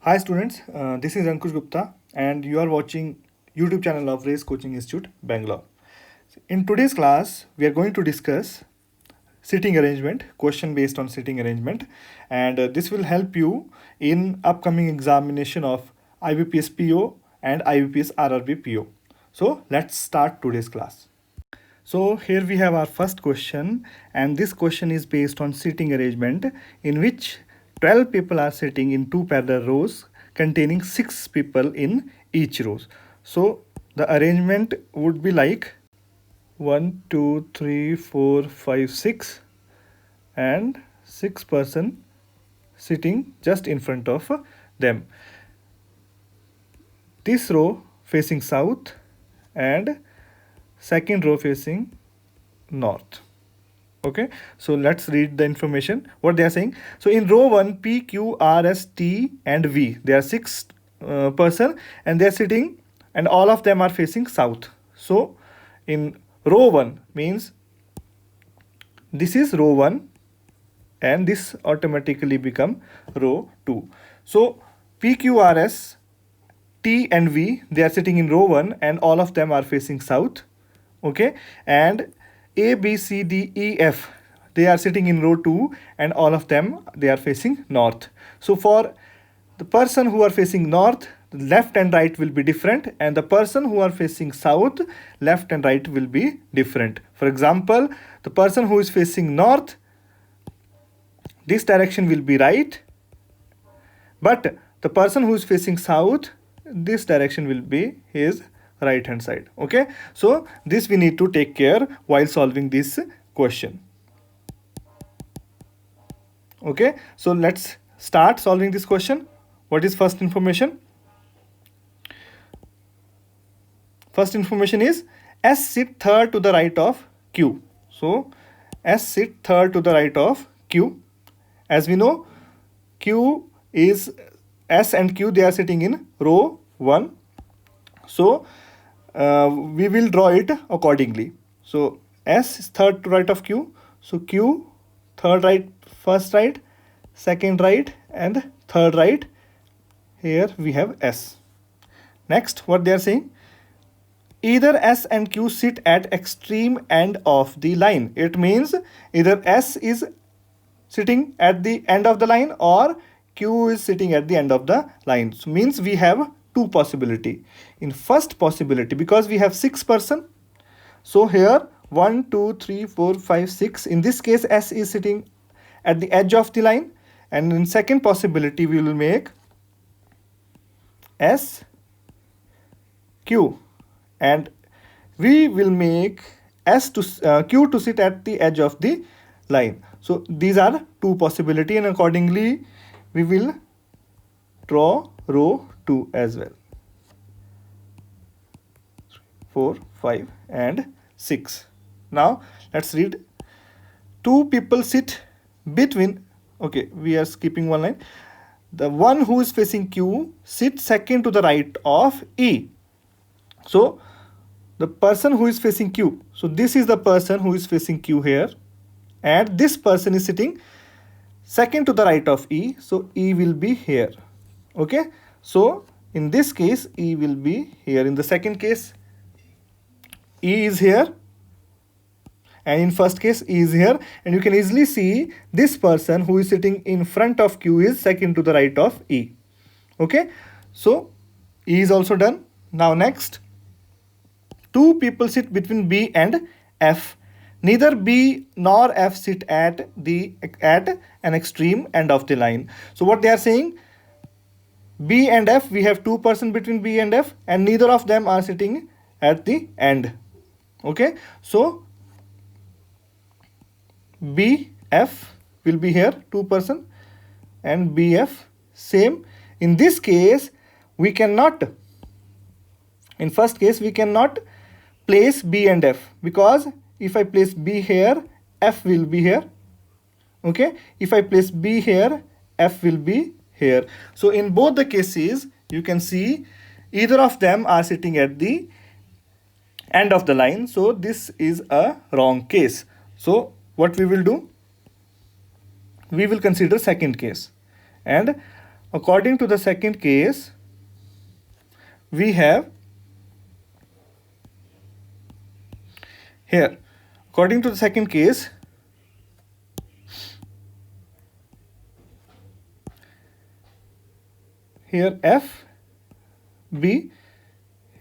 Hi students, this is Ankush Gupta and you are watching YouTube channel of Race Coaching Institute, Bangalore. In today's class, we are going to discuss sitting arrangement, question based on sitting arrangement, and this will help you in upcoming examination of IBPS PO and IBPS RRB PO. So let's start today's class. So here we have our first question, and this question is based on sitting arrangement in which 12 people are sitting in two parallel rows containing 6 people in each rows. So the arrangement would be like 1, 2, 3, 4, 5, 6 and 6 person sitting just in front of them. This row facing south and second row facing north. Okay, so let's read the information what they are saying. So in row 1, P, Q, R, S, T and V, there are 6 person and they are sitting and all of them are facing south. So in row 1 means this is row 1 and this automatically become row 2. So P, Q, R, S, T and V, they are sitting in row 1 and all of them are facing south. Okay, and A, B, C, D, E, F, they are sitting in row 2 and all of them they are facing north. So for the person who are facing north, left and right will be different, and the person who are facing south, left and right will be different. For example, the person who is facing north, this direction will be right, but the person who is facing south, this direction will be his right hand side. Okay, so this we need to take care while solving this question. Okay, so let's start solving this question. What is first information? First information is S sit third to the right of Q. So S sit third to the right of Q. As we know, Q is S and Q, they are sitting in row 1. So we will draw it accordingly. So S is third to right of Q. So Q, third right, first right, second right and third right. Here we have S. Next, what they are saying? Either S and Q sit at extreme end of the line. It means either S is sitting at the end of the line or Q is sitting at the end of the line. So means we have two possibility. In first possibility, because we have 6 person, so here 1, 2, 3, 4, 5, 6. In this case, S is sitting at the edge of the line, and in second possibility, we will make S, Q, and we will make S to Q to sit at the edge of the line. So these are two possibility, and accordingly we will draw row 2 as well. 4, 5 and 6. Now let's read. Two people sit between, okay, we are skipping one line. The one who is facing Q sits second to the right of E. So the person who is facing Q, so this is the person who is facing Q here, and this person is sitting second to the right of E. So E will be here. Okay, so in this case E will be here. In the second case E is here, and in first case E is here, and you can easily see this person who is sitting in front of Q is second to the right of E. Okay, so E is also done. Now next, two people sit between B and F. Neither B nor F sit at an extreme end of the line. So what they are saying, B and F, we have 2 person between B and F, and neither of them are sitting at the end. Okay, so BF will be here, 2 person, and BF same. In this case, we cannot, in first case, we cannot place B and F, because if I place B here, F will be here. Okay, if I place B here, F will be here. So in both the cases, you can see either of them are sitting at the end of the line. So this is a wrong case. So what we will do? We will consider second case, and according to the second case, we have here, according to the second case, here F, B,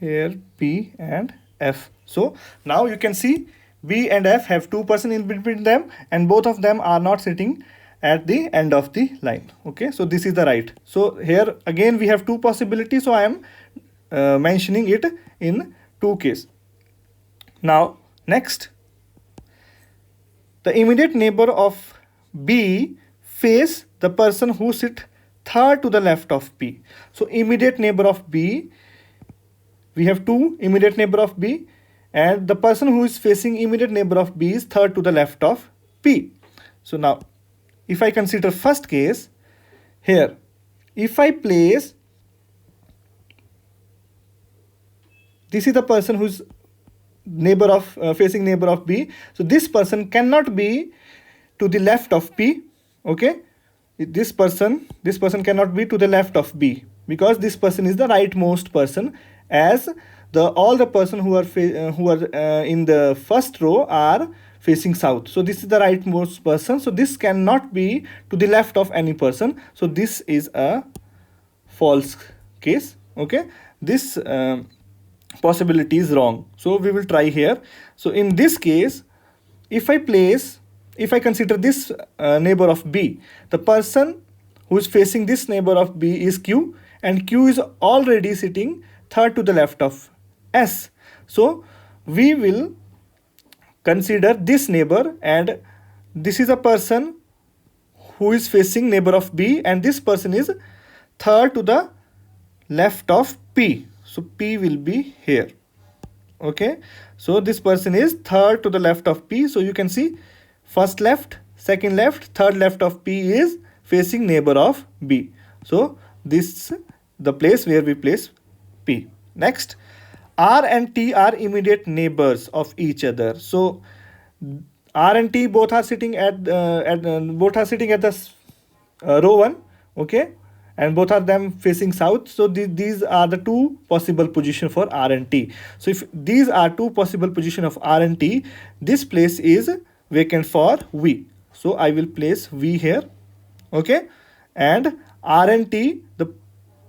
here P and F. So now you can see B and F have two person in between them, and both of them are not sitting at the end of the line. Okay, so this is the right. So here again we have two possibilities, so I am mentioning it in two cases. Now next, the immediate neighbor of B face the person who sit third to the left of B. So immediate neighbor of B, we have two immediate neighbor of B, and the person who is facing immediate neighbor of B is third to the left of P. So now if I consider first case, here if I place, this is the person who's neighbor of facing neighbor of B, so this person cannot be to the left of P. Okay, this person cannot be to the left of B, because this person is the rightmost person, as all the person who are in the first row are facing south. So this is the rightmost person, so this cannot be to the left of any person, so this is a false case. Okay, this possibility is wrong, so we will try here. So in this case, if I consider this neighbor of B, the person who is facing this neighbor of B is Q, and Q is already sitting third to the left of S. So we will consider this neighbor, and this is a person who is facing neighbor of B, and this person is third to the left of P. So P will be here. Okay, so this person is third to the left of P. So you can see first left, second left, third left of P is facing neighbor of B. So this the place where we place P. Next, R and T are immediate neighbors of each other. So R and T both are sitting at the row 1. Okay, and both are them facing south. So these are the two possible position for R and T. So if these are two possible position of R and T, this place is vacant for V. So I will place V here. Okay, and R and T, the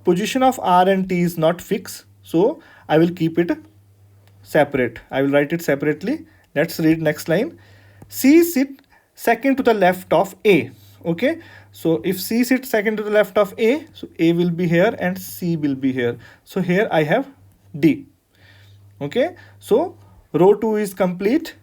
position of R and T is not fixed, so I will keep it separate. I will write it separately. Let's read next line. C sit second to the left of A. Okay, so if C sits second to the left of A, so A will be here and C will be here. So here I have D. Okay, so row 2 is complete.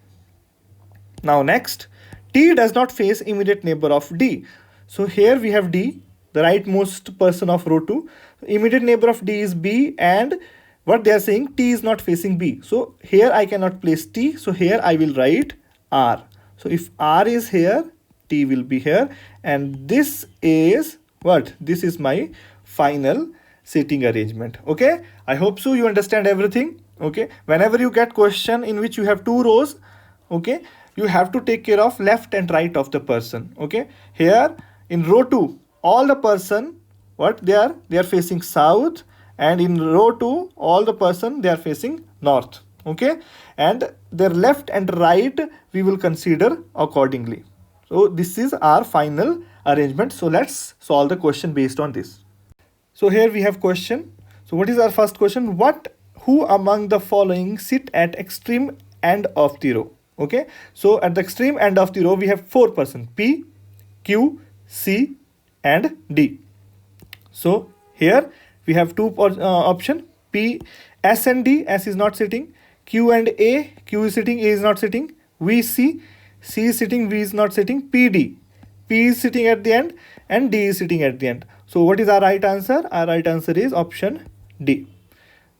Now next, T does not face immediate neighbor of D. So here we have D, the rightmost person of row 2. Immediate neighbor of D is B, and what they are saying, T is not facing B. So here I cannot place T, so here I will write R. So if R is here, T will be here, and this is what? This is my final seating arrangement. Okay, I hope so you understand everything. Okay, whenever you get question in which you have two rows, okay, you have to take care of left and right of the person. Okay, here in row 2, all the person, what they are facing south, and in row 2 all the person they are facing north. Okay, and their left and right we will consider accordingly. So this is our final arrangement. So let's solve the question based on this. So here we have question. So what is our first question? Who among the following sit at extreme end of the row? Okay, so at the extreme end of the row we have 4 person, P, Q, C and D. So here we have two option, P, S and D. S is not sitting. Q and A, Q is sitting, A is not sitting. V, C, C is sitting, V is not sitting. P, D, P is sitting at the end and D is sitting at the end. So what is our right answer? Our right answer is option D.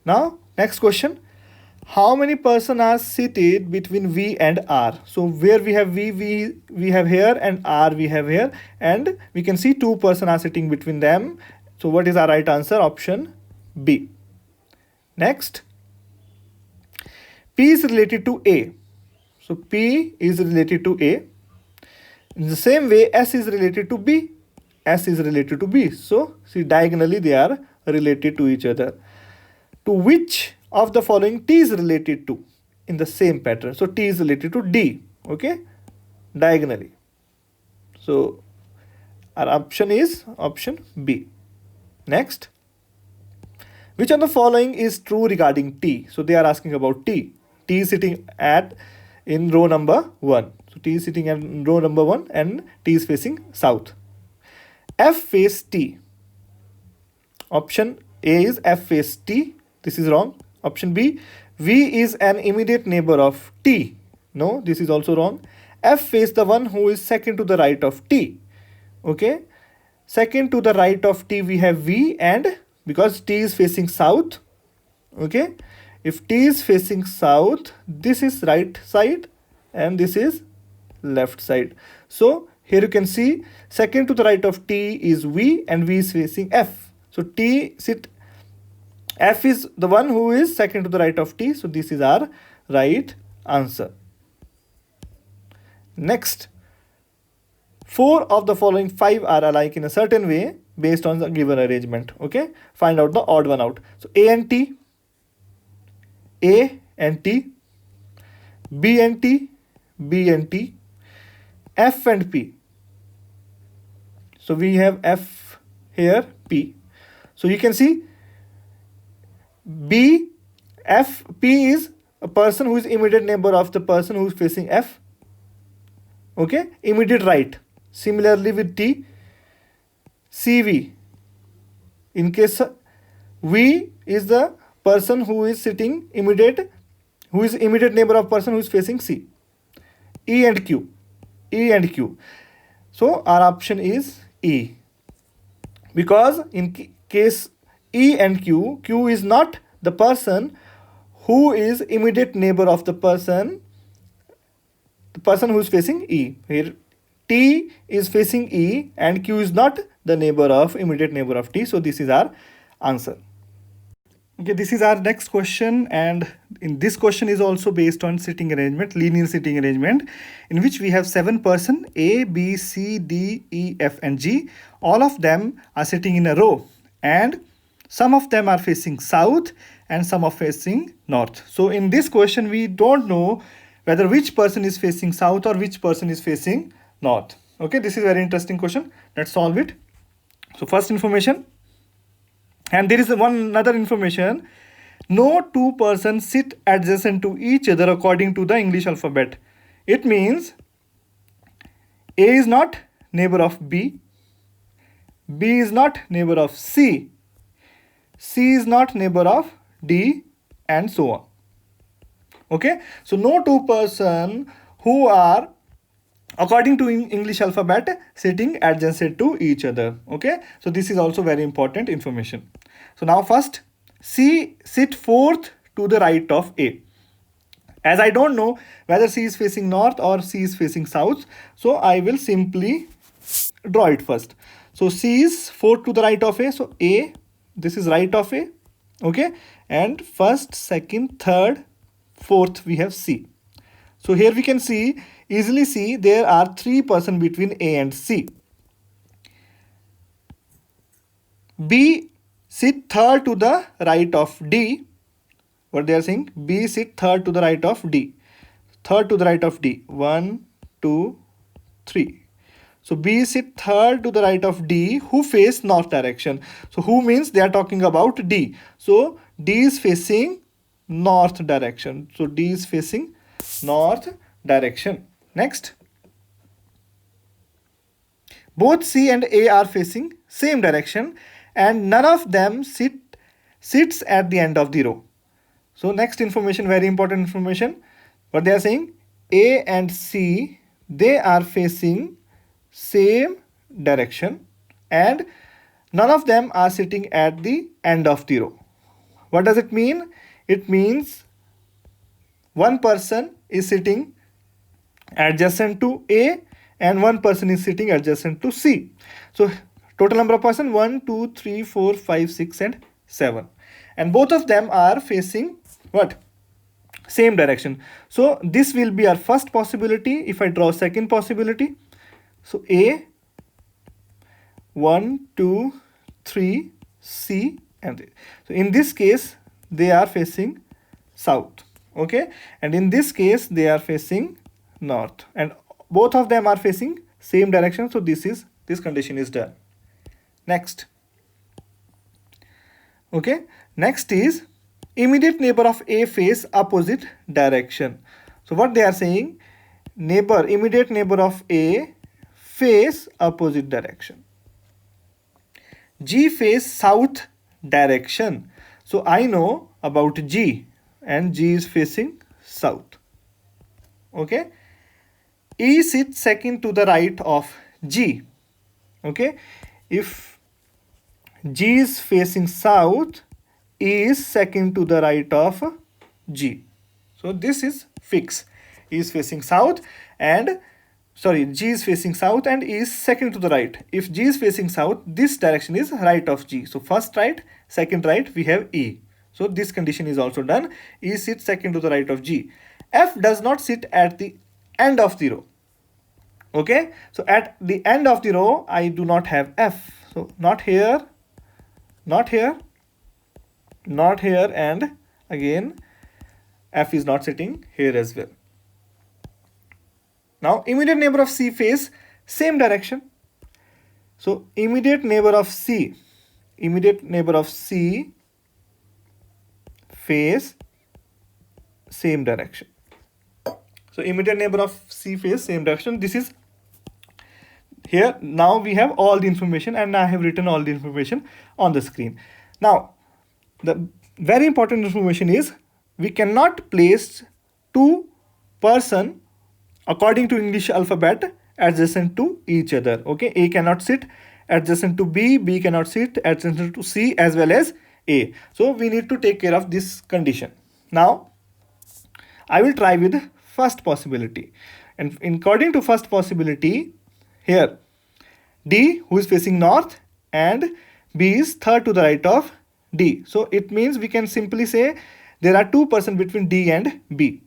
Now next question, how many person are seated between V and R? So where we have V, we have here, and R we have here, and we can see 2 person are sitting between them. So what is our right answer? Option B. Next, P is related to A. So P is related to A. In the same way, S is related to B. S is related to B. So see, diagonally they are related to each other. To which of the following T is related to in the same pattern? So T is related to D, okay, diagonally. So our option is option B. Next, which of the following is true regarding T? So they are asking about T. T is sitting in row number 1. So T is sitting in row number 1 and T is facing south. F face T. Option A is F face T. This is wrong. Option B, V is an immediate neighbor of T. No, this is also wrong. F face the one who is second to the right of T. Okay. Second to the right of T we have V, and because T is facing south, okay, if T is facing south, this is right side and this is left side. So here you can see second to the right of T is V and V is facing F. So F is the one who is second to the right of T. So this is our right answer. Next, 4 of the following 5 are alike in a certain way based on the given arrangement. Okay, find out the odd one out. So A and T, A and T, B and T, B and T, F and P. So we have F here, P. So you can see B, F, P is a person who is immediate neighbor of the person who is facing F. Okay, immediate right. Similarly with T, CV. In case V is the person who is immediate neighbor of person who is facing C. E and Q. E and Q. So our option is E. Because in case E and Q, Q is not the person who is immediate neighbor of the person who is facing E. Here T is facing E and Q is not the immediate neighbor of T. So this is our answer. Okay, this is our next question, and in this question is also based on sitting arrangement, linear sitting arrangement, in which we have 7 persons A, B, C, D, E, F and G. All of them are sitting in a row and some of them are facing south and some are facing north. So in this question we don't know whether which person is facing south or which person is facing north. Okay, this is a very interesting question. Let's solve it. So first information, and there is another information. No 2 persons sit adjacent to each other according to the English alphabet. It means A is not neighbor of B, B is not neighbor of C, C is not neighbor of D, and so on. Okay, so no 2 persons who are according to English alphabet sitting adjacent to each other. Okay, so this is also very important information. So now first, C sit fourth to the right of A. As I don't know whether C is facing north or C is facing south, so I will simply draw it first. So C is fourth to the right of A. So A, this is right of A. Okay, and first, second, third, fourth we have C. So here we can easily see there are 3 persons between A and C. B sit third to the right of D. What they are saying? B sit third to the right of D. Third to the right of D. 1, 2, 3. So B sit third to the right of D who face north direction. So who means they are talking about D. So D is facing north direction. So D is facing north direction. Next. Both C and A are facing same direction and none of them sits at the end of the row. So next information, very important information. What they are saying? A and C, they are facing same direction and none of them are sitting at the end of the row. What does it mean? It means one person is sitting adjacent to A and one person is sitting adjacent to C. So total number of persons 1, 2, 3, 4, 5, 6 and 7. And both of them are facing what? Same direction. So this will be our first possibility. If I draw second possibility, so A, 1, 2, 3, C and D. So in this case they are facing south, okay, and in this case they are facing north, and both of them are facing same direction. So this condition is done. Next, okay, next is immediate neighbor of A face opposite direction. So what they are saying, immediate neighbor of A face opposite direction. G face south direction. So I know about G, and G is facing south, okay. E sits second to the right of G, okay. If G is facing south, E is second to the right of G. So this is fixed. E is facing south and G is facing south and E is second to the right. If G is facing south, this direction is right of G. So first right, second right, we have E. So this condition is also done. E sits second to the right of G. F does not sit at the end of the row. Okay, so at the end of the row, I do not have F. So not here, not here, not here, and again F is not sitting here as well. Now immediate neighbor of C face same direction. So immediate neighbor of C face same direction. So immediate neighbor of C face same direction. This is here. Now we have all the information, and I have written all the information on the screen. Now the very important information is we cannot place two person according to English alphabet adjacent to each other. Okay, A cannot sit adjacent to B, B cannot sit adjacent to C as well as A. So we need to take care of this condition. Now I will try with first possibility, and according to first possibility, here D who is facing north and B is third to the right of D. So it means we can simply say there are two persons between D and B.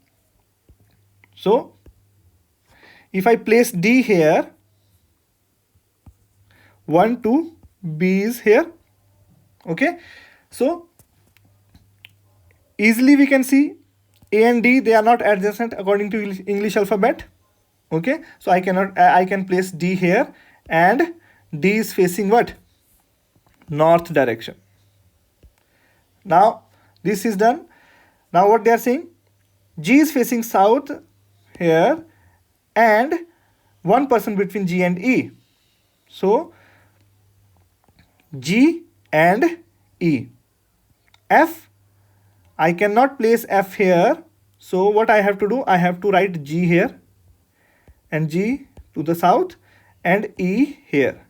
So if I place D here, 1, 2, B is here. Okay, so easily we can see A and D, they are not adjacent according to English alphabet. Okay, so I can place D here, and D is facing what? North direction. Now this is done. Now what they are saying, G is facing south here, and one person between G and E. So G and E. F, I cannot place F here. So what I have to do, I have to write G here, and G to the south, and E here,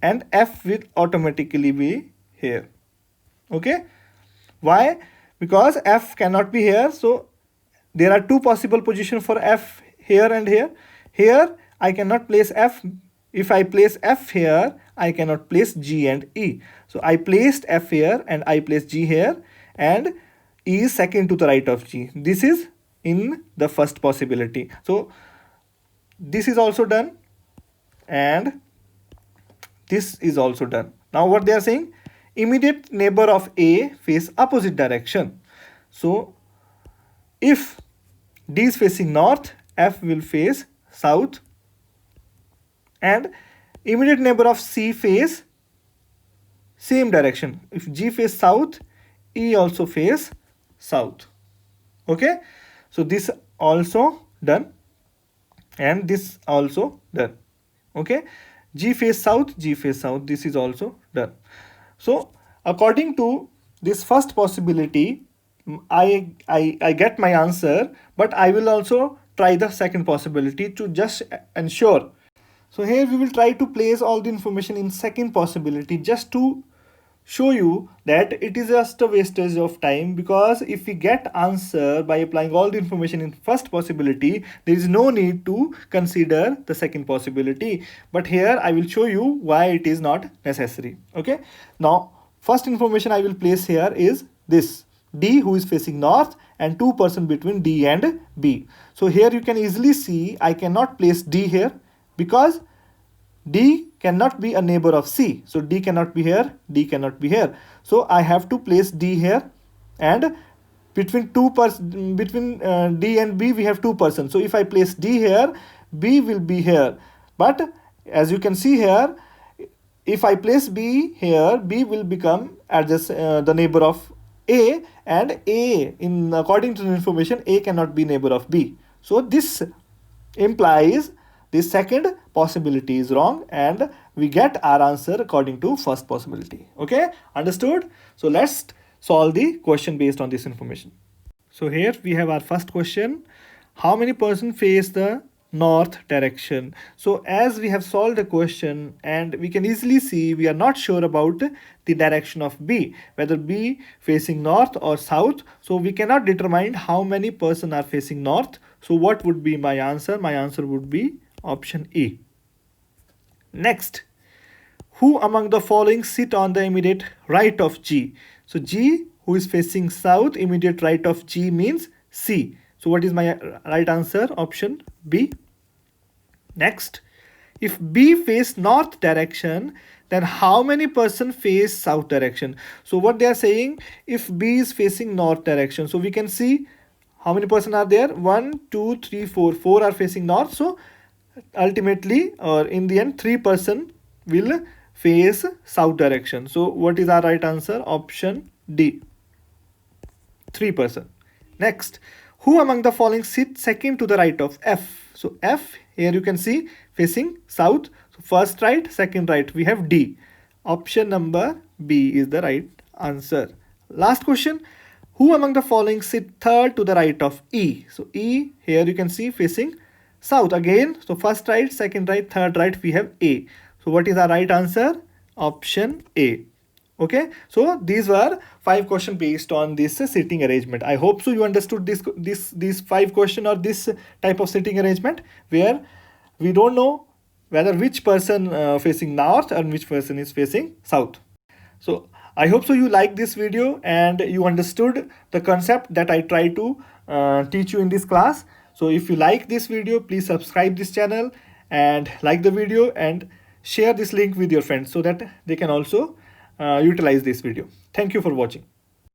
and F will automatically be here. Okay, why? Because F cannot be here. So there are two possible positions for F, here and here. Here I cannot place F. If I place F here, I cannot place G and E. So I placed F here and I placed G here, and E is second to the right of G. This is in the first possibility. So this is also done, and this is also done. Now what they are saying, immediate neighbor of A face opposite direction. So if D is facing north, F will face south, and immediate neighbor of C face same direction. If G face south, E also face south. Okay, so this also done, and this also done. Okay, G face south, G face south, this is also done. So according to this first possibility, I get my answer, but I will also try the second possibility to just ensure. So here we will try to place all the information in second possibility, just to show you that it is just a wastage of time, because if we get answer by applying all the information in first possibility, there is no need to consider the second possibility. But here I will show you why it is not necessary. Okay, now first information I will place here is this: D who is facing north, and two person between D and B. So here you can easily see I cannot place D here, because D cannot be a neighbor of C. So D cannot be here, D cannot be here. So I have to place D here, and between D and B we have 2%. So if I place D here, B will be here. But as you can see here, if I place B here, B will become adjust the neighbor of A, and A, in according to the information, A cannot be neighbor of B. So this implies the second possibility is wrong, and we get our answer according to first possibility. Okay, understood? So let's solve the question based on this information. So here we have our first question. How many person face the north direction? So as we have solved the question, and we can easily see we are not sure about the direction of B, whether B facing north or south. So we cannot determine how many person are facing north. So what would be my answer? My answer would be option E. Next, who among the following sit on the immediate right of G? So G, who is facing south, immediate right of G means C. So what is my right answer? Option B. Next, if B face north direction, then how many person face south direction? So what they are saying, if B is facing north direction, so we can see how many person are there. 1, 2, 3, 4. 4 are facing north. So ultimately, or in the end, 3 person will face south direction. So what is our right answer? Option D. 3%. Next, who among the following sit second to the right of F? So F, here you can see facing south. So first right, second right, we have D. Option number B is the right answer. Last question, who among the following sit third to the right of E? So E, here you can see facing south again. So first right, second right, third right, we have A. So what is our right answer? Option A. Okay, so these were 5 questions based on this sitting arrangement. I hope so you understood these 5 questions or this type of sitting arrangement, where we don't know whether which person facing north and which person is facing south. So I hope so you like this video and you understood the concept that I try to teach you in this class. So if you like this video, please subscribe this channel and like the video and share this link with your friends so that they can also utilize this video. Thank you for watching.